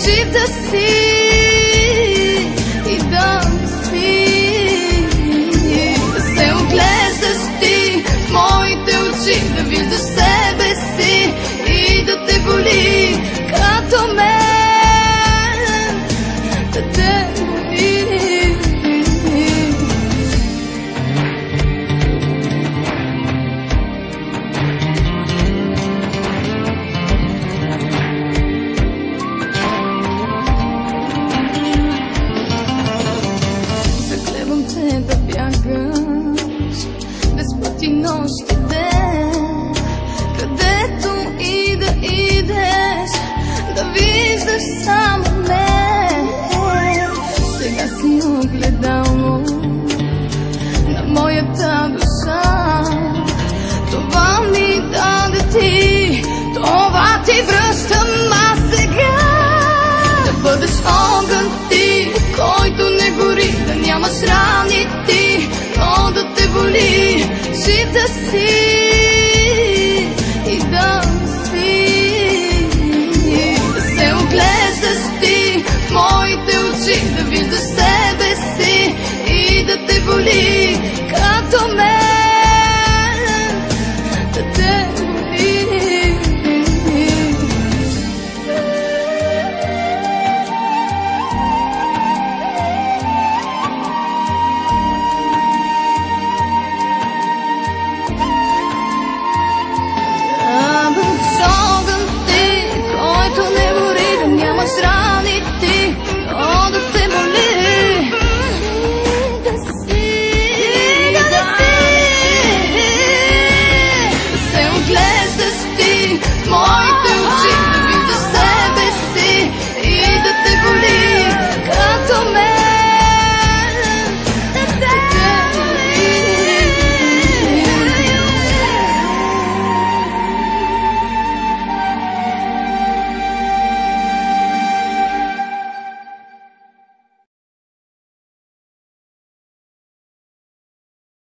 жив си и да си, да се оглеждаш ти в моите очи, да виждаш себе си и да те боли като мен, да те боли. Заклевам те да бягаш без път и нощ и ден, където и да идеш, да виждаш само мен. Сега си огледало на моята душа, това ми даде ти, това ти връщам аз сега. Да бъдеш огън ти, който не гори, да нямаш рани ти, но да те боли жив да си.